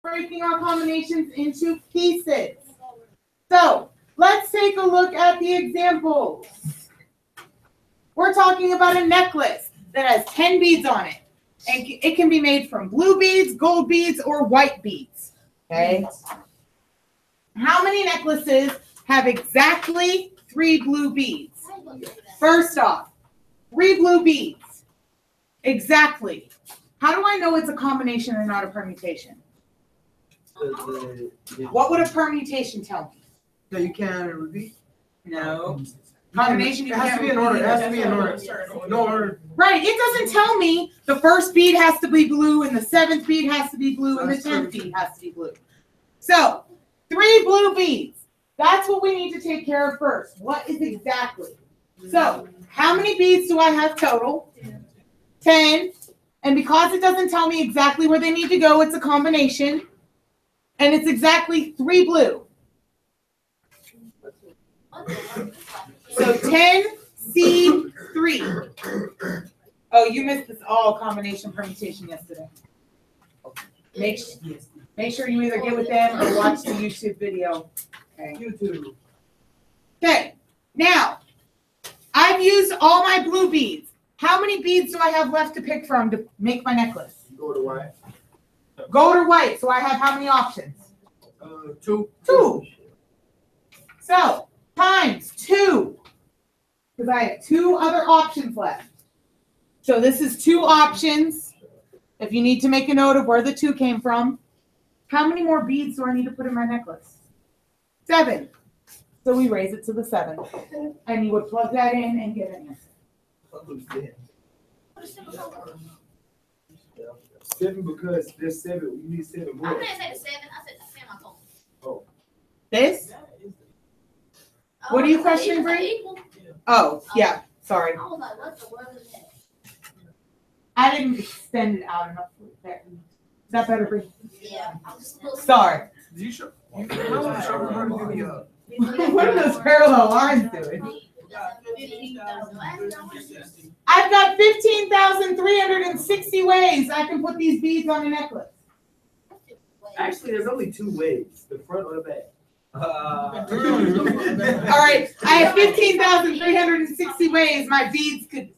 breaking our combinations into pieces. So let's take a look at the examples. We're talking about a necklace that has 10 beads on it. And it can be made from blue beads, gold beads, or white beads. Okay. How many necklaces have exactly 3 blue beads? First off, 3 blue beads. Exactly. How do I know it's a combination and not a permutation? What would a permutation tell me? No, you can't repeat. No. Combination. It has to be in order. It has to be in order. No order. Right. It doesn't tell me the first bead has to be blue and the 7th bead has to be blue and the 10th bead has to be blue. So 3 blue beads. That's what we need to take care of first. What is exactly? So how many beads do I have total? 10. And because it doesn't tell me exactly where they need to go, it's a combination. And it's exactly 3 blue. So 10C3. Oh, you missed this all combination permutation yesterday. Make sure you either get with them or watch the YouTube video. Okay. YouTube. Okay. Now, I've used all my blue beads. How many beads do I have left to pick from to make my necklace? Gold or white. Gold or white. So I have how many options? 2. 2. So times 2. Because I have 2 other options left. So this is 2 options. If you need to make a note of where the 2 came from. How many more beads do I need to put in my necklace? 7. So we raise it to the 7th. And you would plug that in and get an answer. 7 because there's 7. You need 7 more. I didn't say the 7. I said the semicolon. Oh. This? What are you questioning, Bree? Oh, yeah. Sorry. I was like, what the word is that? I didn't extend it out enough. Is that better, Bree? Yeah. I'm just a little Sorry. You should. What are those parallel lines doing? I've got 15,360 ways I can put these beads on a necklace. Actually, there's only 2 ways: the front or the back. All right, I have 15,360 ways my beads could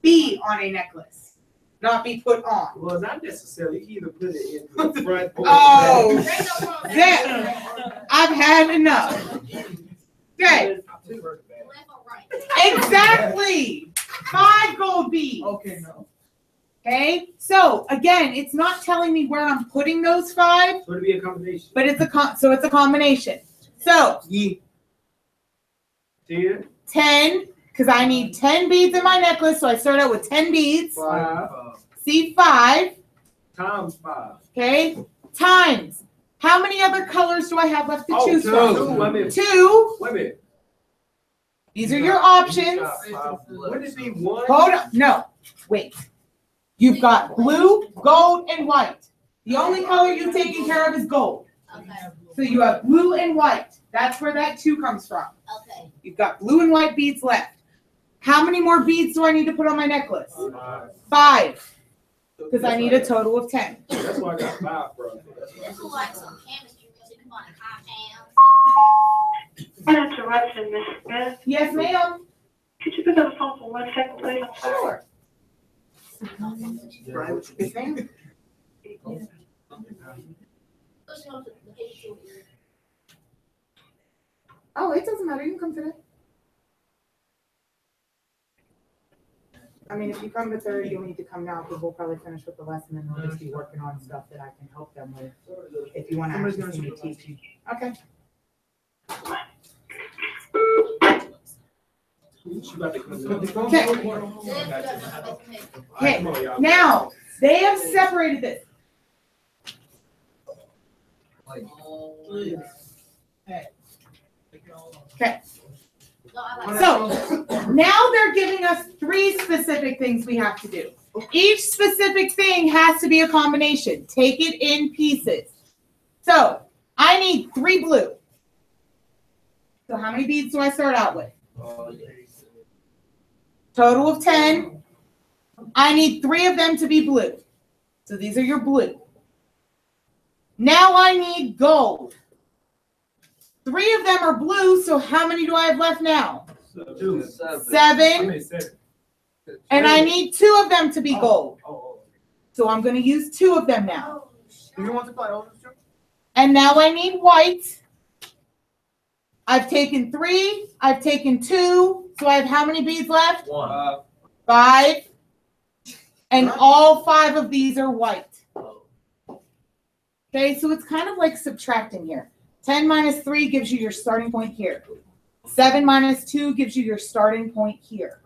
be on a necklace, not be put on. Well, not necessarily. You can either put it in the front or Oh, the back. that I've had enough. Okay, exactly. 5 gold beads. Okay, no. Okay, so again, it's not telling me where I'm putting those 5, So it'd be a combination. but it's a combination. So 10, because I need 10 beads in my necklace, so I start out with 10 beads. 5 C5. times 5. Okay, times. How many other colors do I have left to choose 2. from? Wait a minute. 2. Wait a minute. These are your options. Wouldn't it be 1? Hold on. No, wait. You've got blue, gold, and white. The only color you've taken care of is gold. Okay. So you have blue and white. That's where that 2 comes from. Okay. You've got blue and white beads left. How many more beads do I need to put on my necklace? 5. Because I need a total of 10. That's why I got 5, bro. This is like some chemistry because you combine compounds. An interruption, Miss Smith. Yes, ma'am. Could you pick up the phone for 1 second, please? I'm sorry. Sure. His name? Oh, it doesn't matter. You can come today. I mean, if you come to 30, you'll need to come now because we'll probably finish with the lesson and we'll just be working on stuff that I can help them with if you want to actually see me teaching. Okay. Okay. Now, they have separated this. Okay. So now they're giving us 3 specific things we have to do. Each specific thing has to be a combination. Take it in pieces. So I need 3 blue. So how many beads do I start out with? Total of 10. I need 3 of them to be blue. So these are your blue. Now I need gold. 3 of them are blue, so how many do I have left now? 2. 7. And I need 2 of them to be gold. Oh. So I'm going to use 2 of them now. You want to play all this? And now I need white. I've taken 3. I've taken 2. So I have how many beads left? 1. 5. And all 5 of these are white. Okay, so it's kind of like subtracting here. 10 minus 3 gives you your starting point here. 7 minus 2 gives you your starting point here.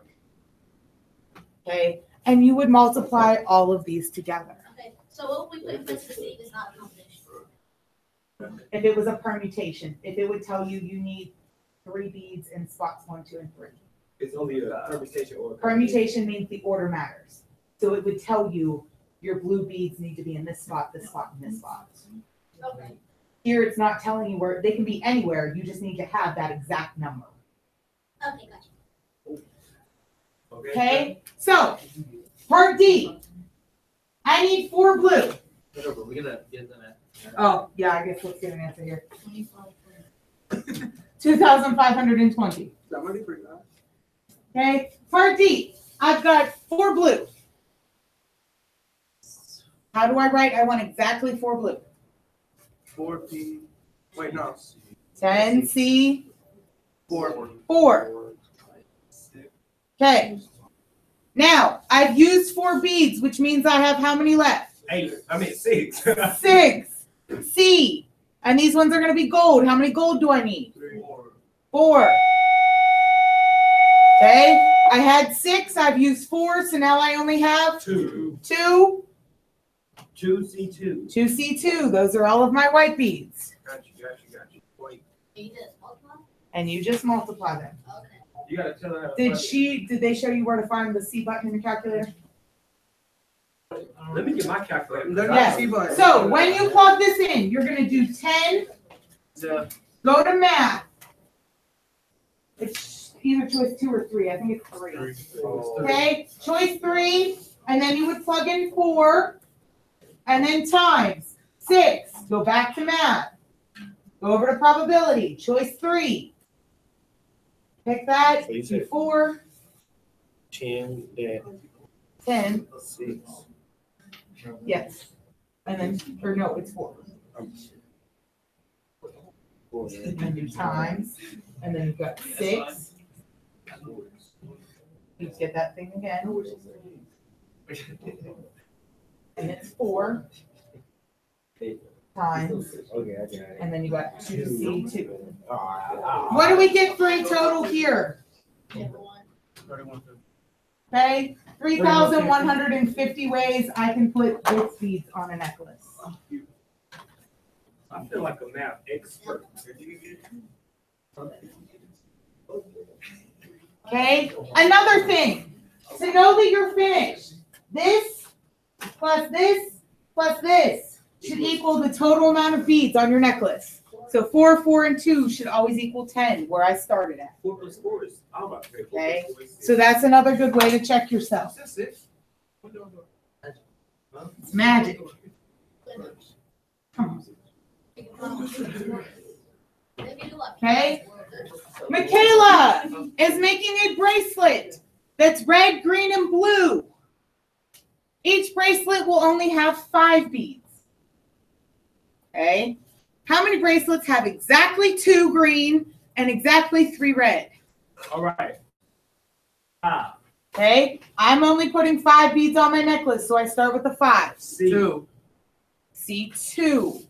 Okay, and you would multiply all of these together. Okay, so what we put in place of the seed is not a combination. If it was a permutation, if it would tell you you need 3 beads in spots 1, 2, and 3. It's only a permutation or Permutation means the order matters. So it would tell you your blue beads need to be in this spot, and this spot. Okay. Here it's not telling you where, they can be anywhere, you just need to have that exact number. Okay, gotcha. Okay, so part D. I need 4 blue. We're gonna get them at. Oh, yeah, I guess let's get an answer here. 2,520. That money pretty nice. Okay, part D. I've got 4 blue. How do I write? I want exactly 4 blue. 4P. Wait, no. 10C 4. 4. Okay. Now I've used 4 beads, which means I have how many left? 8. I mean 6. 6. C. And these ones are going to be gold. How many gold do I need? 4. 4. Okay. I had 6. I've used 4. So now I only have 2. 2. 2C2. 2C2. Those are all of my white beads. Got you. Wait. You just multiply? And you just multiply them. Okay. You gotta tell her. Did they show you where to find the C button in the calculator? Let me get my calculator. Yes. So when you plug this in, you're going to do 10. Go to math. It's either choice 2 or 3. I think it's 3. Okay, choice 3, and then you would plug in 4, and then times 6. Go back to math. Go over to probability. Choice 3. Pick that. So you said 4, 10, then 10. 6. Yes. And then, or no, it's 4. And then do times, and then you've got 6. You get that thing again. And it's 4 times, Okay, I got it. and then you got 2C2. What What do we get for a total here? 31. Okay, 3,150 ways I can put this beads on a necklace. I feel like a math expert. Okay, another thing, to know that you're finished, this plus this plus this should equal the total amount of beads on your necklace. So 4, 4, and 2 should always equal 10, where I started at. 4 plus 4 is. I'm about to say 4 Okay. plus 4 is 6. So that's another good way to check yourself. That's 6. It's magic. Come on. Okay. Michaela is making a bracelet that's red, green, and blue. Each bracelet will only have 5 beads. Okay. How many bracelets have exactly 2 green and exactly 3 red? All right. 5. Okay. I'm only putting 5 beads on my necklace, so I start with the 5. C2. C2.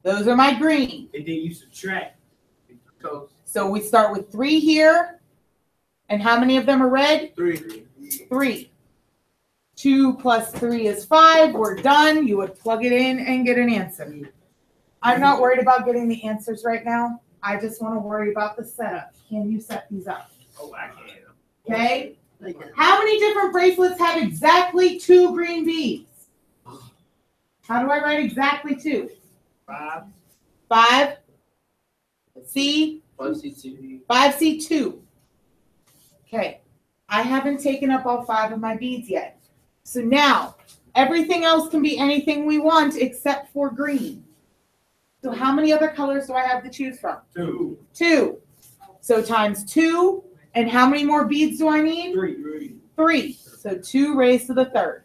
Those are my green. And then you subtract. So we start with 3 here. And how many of them are red? 3. 3. 2 plus 3 is 5. We're done. You would plug it in and get an answer. I'm not worried about getting the answers right now. I just want to worry about the setup. Can you set these up? Oh, I can. Okay. How many different bracelets have exactly 2 green beads? How do I write exactly 2? 5. 5. C. 5C2. 5C2. Okay. I haven't taken up all 5 of my beads yet. So now, Everything else can be anything we want except for green. So how many other colors do I have to choose from? 2. 2. So times 2, and how many more beads do I need? 3. 3. So 2 raised to the third.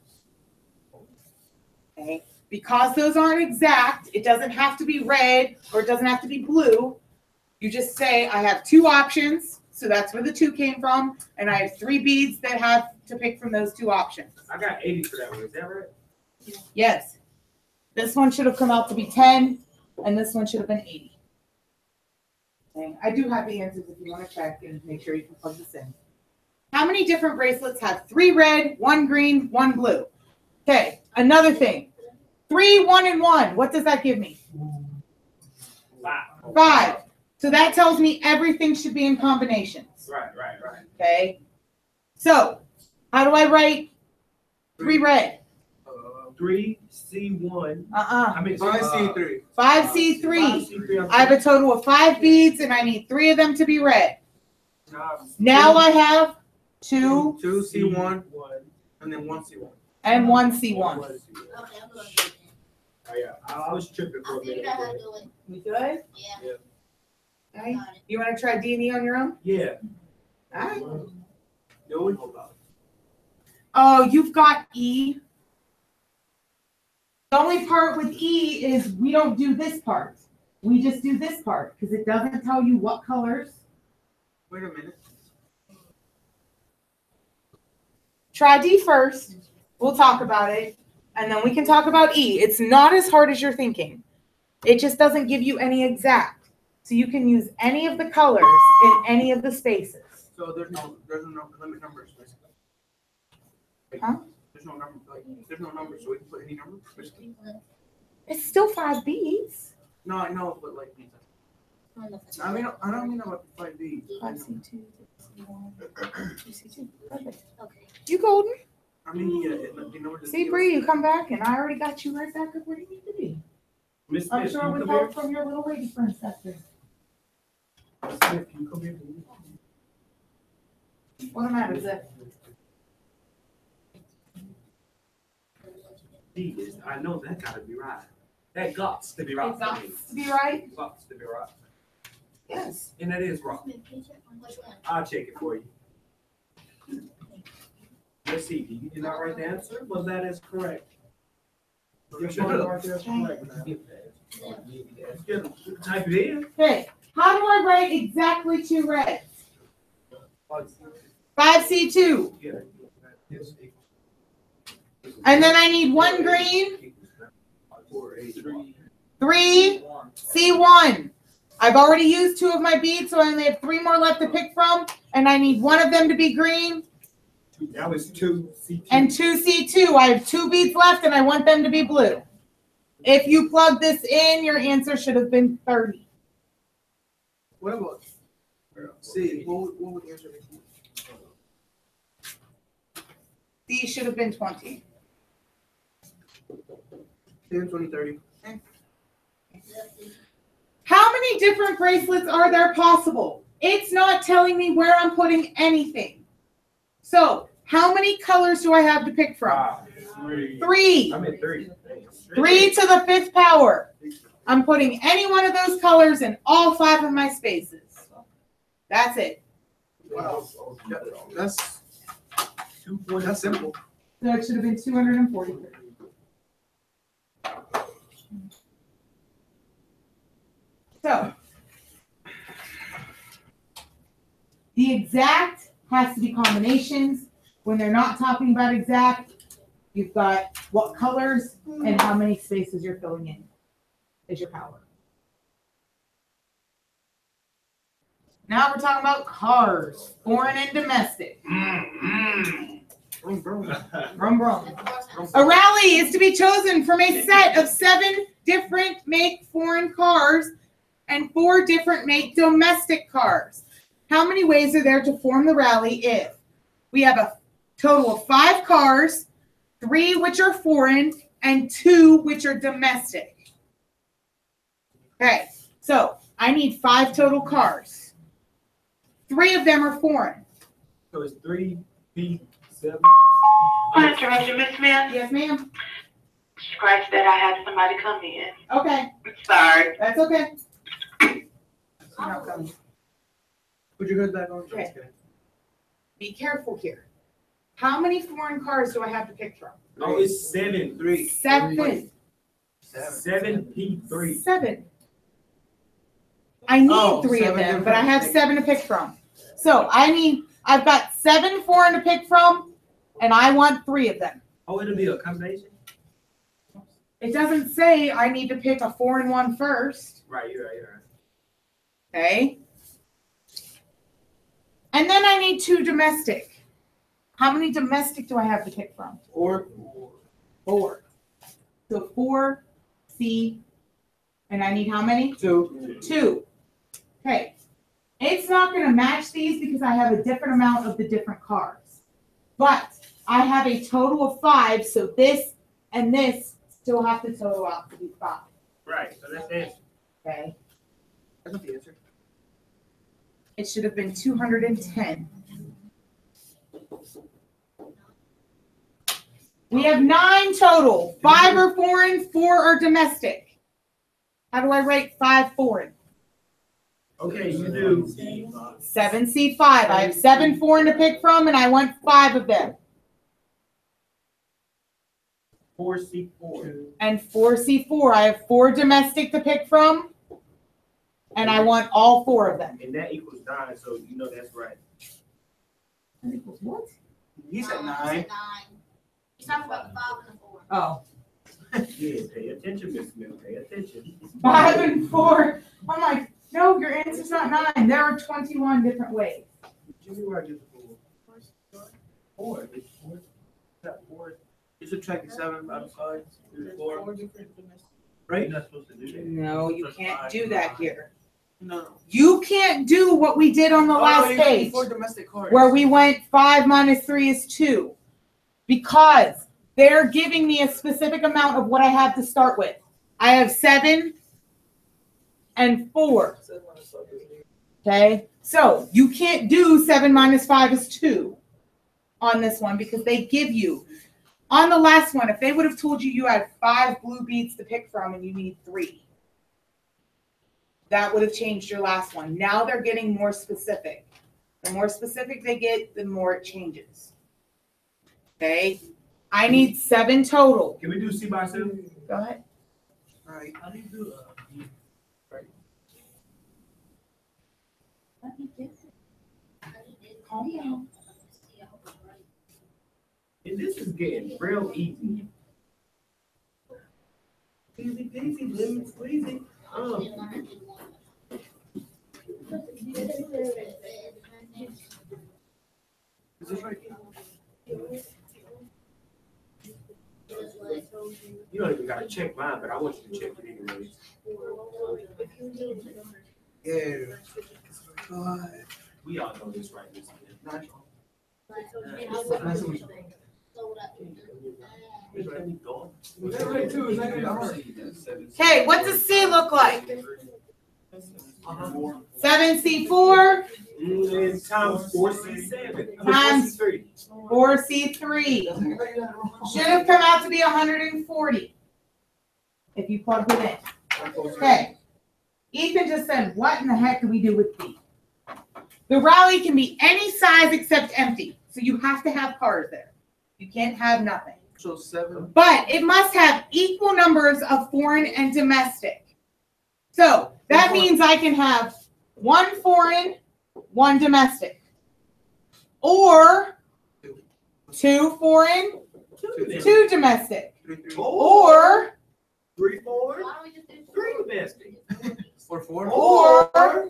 Okay. Because those aren't exact, it doesn't have to be red or it doesn't have to be blue. You just say, I have 2 options, so that's where the 2 came from, and I have 3 beads that have to pick from those 2 options. I got 80 for that one. Is that right? Yes. This one should have come out to be 10, and this one should have been 80. Okay. I do have the answers if you want to check and make sure you can plug this in. How many different bracelets have 3 red, 1 green, 1 blue? Okay, another thing. 3, 1, and 1. What does that give me? 5. So that tells me everything should be in combinations. Right. Okay. So how do I write 3 red? 3C1. I mean, 5C3. 5C3. 5C3. I have a total of 5 beads, and I need 3 of them to be red. Now I have 2 2C1 and then 1C1. and 1C1. Okay, I'm gonna do it. Oh, yeah. I was tripping for I a minute. figured out how to do it. We good? Yeah. Okay. Got it. You want to try D&E on your own? Yeah. All right. Do it. Oh, you've got E. The only part with E is we don't do this part. We just do this part because it doesn't tell you what colors. Wait a minute. Try D first. We'll talk about it. And then we can talk about E. It's not as hard as you're thinking. It just doesn't give you any exact. So you can use any of the colors in any of the spaces. So there's no limit numbers, basically. Huh? There's no number, so we can put any number. Basically. It's still 5 beads. No, I know, but like, I don't mean about the 5D. 5C2, 6C1, 2C2. Perfect. Okay. You golden. I mean, yeah, you know. See, Bree, you come back and I already got you right back up where you need to be. Miss I'm Smith, sure can you with come here? help from your little lady friend sister. Miss Smith, can you come here? What am I with it? Jesus, I know that gotta be right. That gots to be right. It got to be right? Gots to be right. Yes. And that is right. Can you check on which one? I'll check it for you. Let's see, did you not write the answer? Well, that is correct. Yes, you did. Type it in. Okay. How do I write exactly 2 reds? 5C2. And then I need 1 green, 3 C1. I've already used 2 of my beads, so I only have 3 more left to pick from, and I need 1 of them to be green That was 2C2. and 2 C2. I have 2 beads left, and I want them to be blue. If you plug this in, your answer should have been 30. What about C? What would the answer be? C should have been 20. 10, 20, 30. How many different bracelets are there possible? It's not telling me where I'm putting anything. So, how many colors do I have to pick from? 3. I'm at 3. 3 to the 5th power. I'm putting any one of those colors in all 5 of my spaces. That's it. Wow. That's simple. So it should have been 243. So, the exact has to be combinations. When they're not talking about exact, you've got what colors and how many spaces you're filling in is your power. Now we're talking about cars, foreign and domestic. Brum, brum. Brum, brum. A rally is to be chosen from a set of 7 different make foreign cars and 4 different make domestic cars. How many ways are there to form the rally if we have a total of 5 cars, 3 which are foreign, and 2 which are domestic? Okay, so I need 5 total cars. 3 of them are foreign. So it's 3B, 7. Point of interruption, Miss Smith. Yes, ma'am. Scratch that, I had somebody come in. Okay, Sorry. that's okay. You're not coming. Put your hood back on. Okay. Be careful here. How many foreign cars do I have to pick from? Oh, it's 7. 3. 7. 7P3. 7. I need Oh, 3 of 7 them, but I have different- 7 to pick from. So I've got 7 foreign to pick from, and I want 3 of them. Oh, it'll be a combination? It doesn't say I need to pick a foreign one first, Right, you're right. okay? And then I need 2 domestic. How many domestic do I have to pick from? Or 4. So 4, C, and I need how many? 2. 2. Okay. It's not going to match these because I have a different amount of the different cars. But I have a total of 5, so this and this still have to total out to be 5. Right, so that's it. Okay. That's not the answer. It should have been 210. We have 9 total. 5 are foreign, 4 are domestic. How do I rate 5 foreign? Okay, you do 7C5. I have 7 foreign to pick from, and I want 5 of them. 4C4. And 4C4. I have 4 domestic to pick from, and I want all 4 of them. And that equals 9, so you know that's right. What? He said No, I 9. said 9. He's talking about the 5 and the 4. Oh. Yeah, pay attention, Miss Smith. Pay attention. 5 and 4. I'm like, no, your answer's not 9. There are 21 different ways. Jimmy, where I get the 4? 4. It's 4. Got 4. You subtracting 7 out of 5. 4. Right? You're not supposed to do that. No, you can't do that here. No. You can't do what we did on the last you need page, 4 domestic cars. where we went 5 minus 3 is 2. Because they're giving me a specific amount of what I have to start with. I have 7 and 4. Okay? So you can't do 7 minus 5 is 2 on this one because they give you. On the last one, if they would have told you you had 5 blue beads to pick from and you need 3, that would have changed your last one. Now they're getting more specific. The more specific they get, the more it changes. Okay? I need 7 total. Can we do C by 7? Go ahead. Right. How do you do Calm down. And this is getting real easy. Easy peasy, lemon squeezy. Is this right? You don't even gotta check mine, but I want you to check it anyways. Yeah. God. We all know this, right? Miss Smith? Is that me going? Is that right too? Is that Okay, what does C look like? 7C4, And times 4C7. Times 4C3. 4C3. Should have come out to be 140 if you plugged it in. Okay. Ethan just said, what in the heck do we do with B? The rally can be any size except empty. So you have to have cars there. You can't have nothing. So 7. But it must have equal numbers of foreign and domestic. So that means I can have 1 foreign, 1 domestic. Or 2 foreign, 2 domestic. 3, 3. Or 3, 4. Why don't we just do 3 domestic. Or 4. Or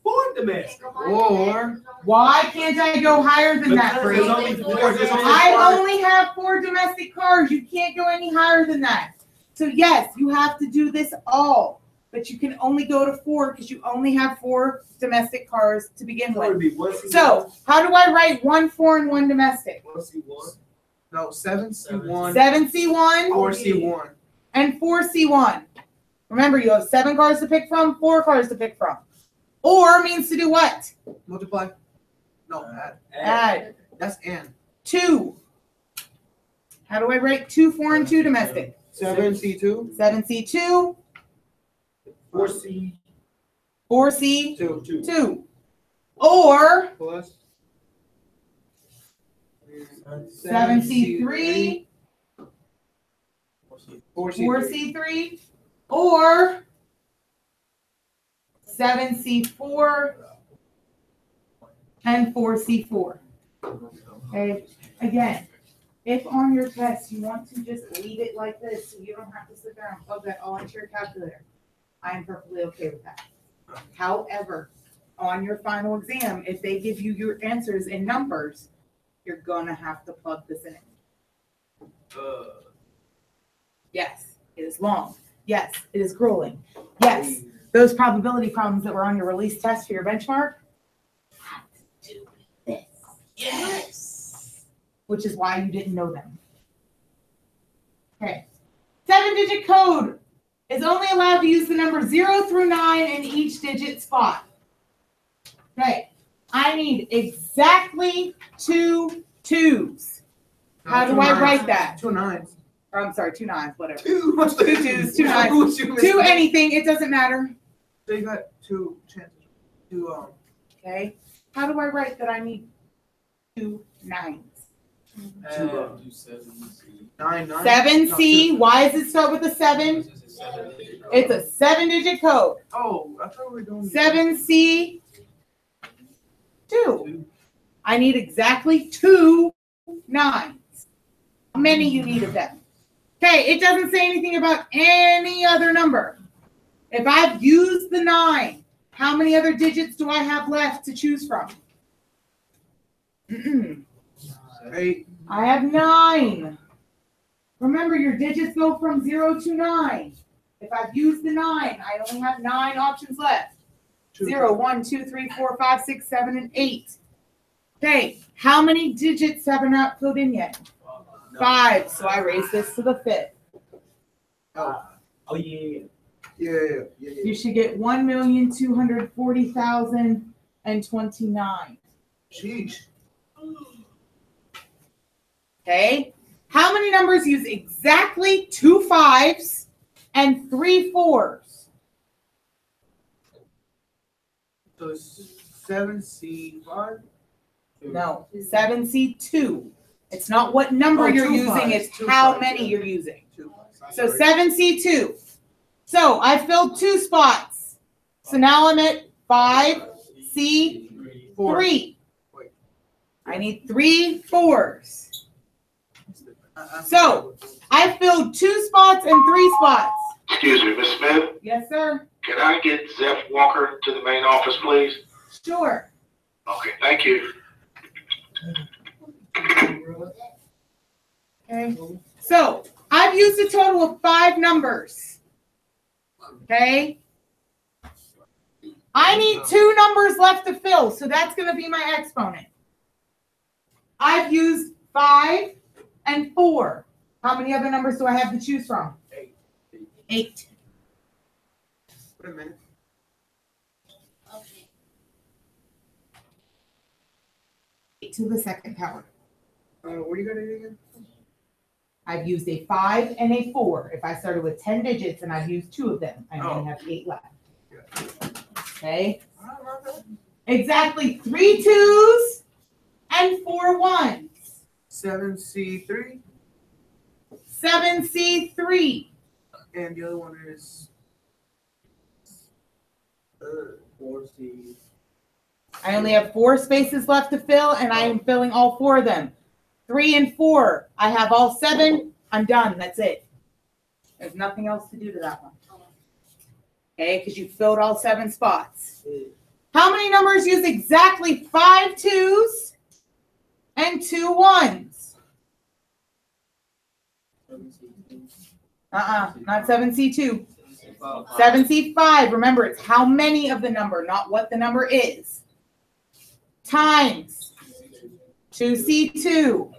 4 domestic. Or- why can't I go higher than that, Because Bree? there's only 4. There's only I 4. only have 4 domestic cars. You can't go any higher than that. So yes, you have to do this all, but you can only go to 4 because you only have 4 domestic cars to begin That would with. be 1C1. So how do I write 1 foreign, 1 domestic? 1C1. No, 7C1. 7C1 Or C1. and 4C1. Remember, you have 7 cars to pick from, 4 cars to pick from. Or means to do what? Multiply. No, add. Add. That's and. 2. How do I write 2 foreign, 2 domestic? 7C2. 7C2, 4C. 4C2. 2. Or Plus. 7C3, 4C3. 4C3, or 7C4 and 4C4. Okay, again, if on your test you want to just leave it like this so you don't have to sit there and plug that all into your calculator, I am perfectly okay with that. However, on your final exam, if they give you your answers in numbers, you're gonna have to plug this in. Yes, it is long. Yes, it is grueling. Yes, those probability problems that were on your release test for your benchmark have to do with this. Yes. Which is why you didn't know them. Okay. 7-digit code is only allowed to use the number 0 through 9 in each digit spot. Okay. I need exactly 2 2s. How do I write that? 2 9s. Or I'm sorry, 2 9s, whatever. 2 2s, 2 9s. 2 anything, it doesn't matter. So you got 2 chances. 2 Okay. How do I write that I need 2 9s? 9 9. 7C. Why does it start with a 7? It's a 7-digit code. Oh, I thought we were doing 7C2. I need exactly 2 9s. How many you need of them? Okay, it doesn't say anything about any other number. If I've used the 9, how many other digits do I have left to choose from? 8. I have 9. Remember, your digits go from 0 to 9. If I've used the 9, I only have 9 options left. 0, 1, 2, 3, 4, 5, 6, 7, and 8. Okay, how many digits have I not filled in yet? 5, so I raise this to the 5th. Oh, yeah. Yeah. You should get 1,240,029. Sheesh. Okay, how many numbers use exactly 2 5s and 3 4s? So it's 7C5. No, 7C2. It's not what number you're 2 using, 5s, it's 2 how 5s, many yeah. you're using. 2 5s. So 7C2. So I filled 2 spots. So now I'm at 5C3. I need 3 4s. So I filled 2 spots and 3 spots. Excuse me, Miss Smith, Yes, sir. can I get Zeph Walker to the main office, please? Sure. Okay, thank you. Okay. So I've used a total of 5 numbers. Okay. I need 2 numbers left to fill, so that's going to be my exponent. I've used 5 and 4. How many other numbers do I have to choose from? 8. Wait a minute. Okay. 8 to the 2nd power. What do you got again? I've used a 5 and a 4. If I started with 10 digits and I've used 2 of them, I only have 8 left. Okay. Exactly 3 2s and 4 1s. 7C3. 7C3. And the other one is 4C. I only have 4 spaces left to fill, and I am filling all 4 of them. 3 and 4. I have all 7. I'm done. That's it. There's nothing else to do to that one. Okay, because you filled all 7 spots. How many numbers use exactly 5 2s and 2 1s? Not 7C2. 7C5. Remember, it's how many of the number, not what the number is. Times 2C2.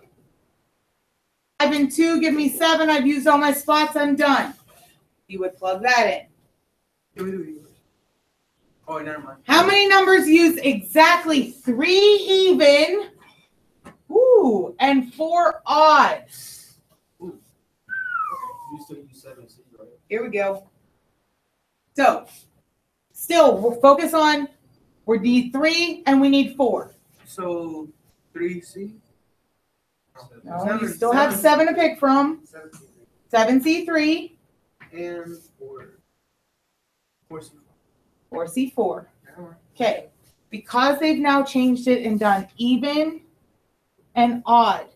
5 and 2 give me 7. I've used all my spots. I'm done. You would plug that in. Oh, never mind. How many numbers use exactly 3 even? Ooh. 2 and 4 odd. You still use 7C, right? Here we go. So, still, we'll focus on, we need 3 and we need 4. So 3C? No, you still have 7 to pick from. 7C3, And 4C. 4C4. Okay, because they've now changed it and done even and odd.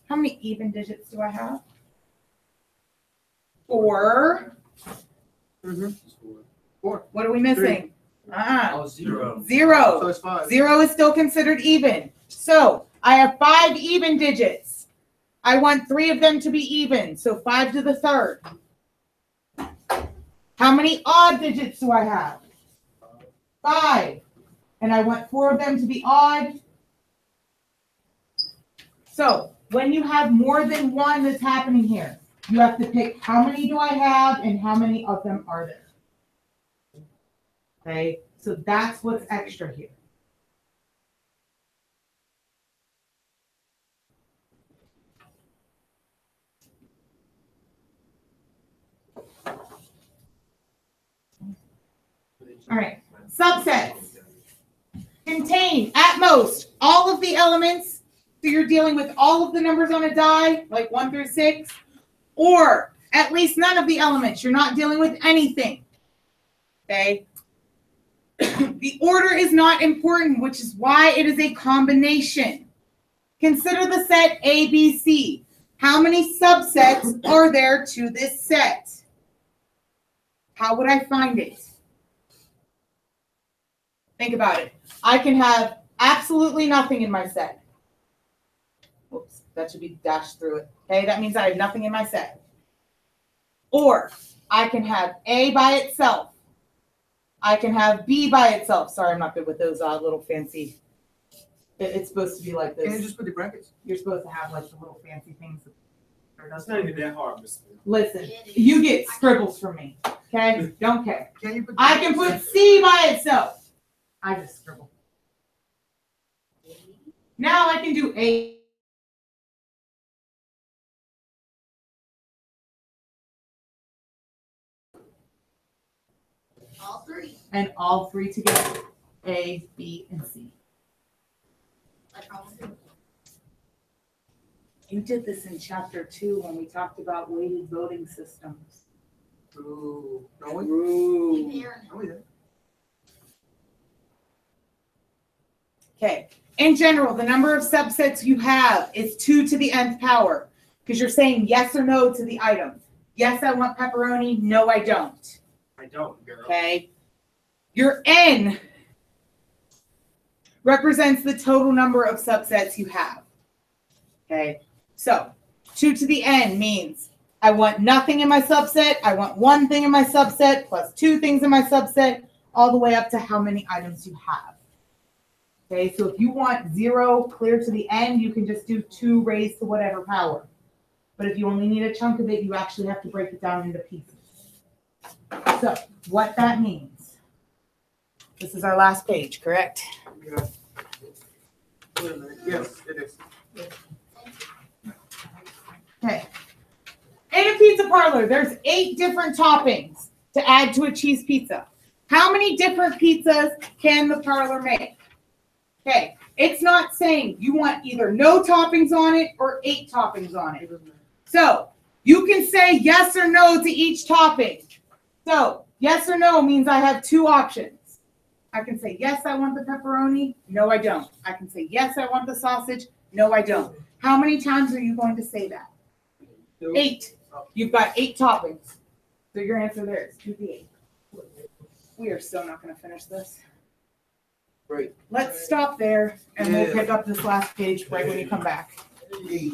How many even digits do I have? 4. Mm-hmm. 4. What are we missing? Oh, 0. 0. So it's 5. 0 is still considered even. So I have 5 even digits. I want 3 of them to be even. So 5 to the 3rd. How many odd digits do I have? 5. And I want 4 of them to be odd. So when you have more than one that's happening here, you have to pick how many do I have and how many of them are there. Okay, so that's what's extra here. All right, subsets contain at most all of the elements. So you're dealing with all of the numbers on a die, like 1 through 6, or at least none of the elements. You're not dealing with anything. Okay. The order is not important, which is why it is a combination. Consider the set ABC. How many subsets are there to this set? How would I find it? Think about it. I can have absolutely nothing in my set. Oops, that should be dashed through it. Okay, that means I have nothing in my set. Or I can have A by itself. I can have B by itself. Sorry, I'm not good with those little fancy. It's supposed to be like this. Can you just put the brackets? You're supposed to have like the little fancy things. That's not even that hard, Mr. Smith. Listen, you get scribbles from me. Okay, don't care. Can you put? I can put C by itself. I just scribble. Now I can do A. All 3. And all 3 together. A, B, and C. Like all 3. You did this in chapter 2 when we talked about weighted voting systems. Ooh. No one? Ooh. No one. Okay. In general, the number of subsets you have is 2 to the nth power because you're saying yes or no to the item. Yes, I want pepperoni. No, I don't. I don't, girl. Okay. Your n represents the total number of subsets you have. Okay. So 2 to the n means I want nothing in my subset. I want 1 thing in my subset plus 2 things in my subset, all the way up to how many items you have. Okay, so if you want 0 clear to the end, you can just do 2 raised to whatever power. But if you only need a chunk of it, you actually have to break it down into pieces. So what that means, this is our last page, correct? Yeah. Wait a minute. Yes, it is. Okay. In a pizza parlor, there's 8 different toppings to add to a cheese pizza. How many different pizzas can the parlor make? Okay, it's not saying you want either no toppings on it or 8 toppings on it. So you can say yes or no to each topping. So yes or no means I have 2 options. I can say yes, I want the pepperoni. No, I don't. I can say yes, I want the sausage. No, I don't. How many times are you going to say that? 8. You've got 8 toppings. So your answer there is 2d8. We are still not going to finish this. Great. Let's stop there, and we'll pick up this last page right when you come back. 8.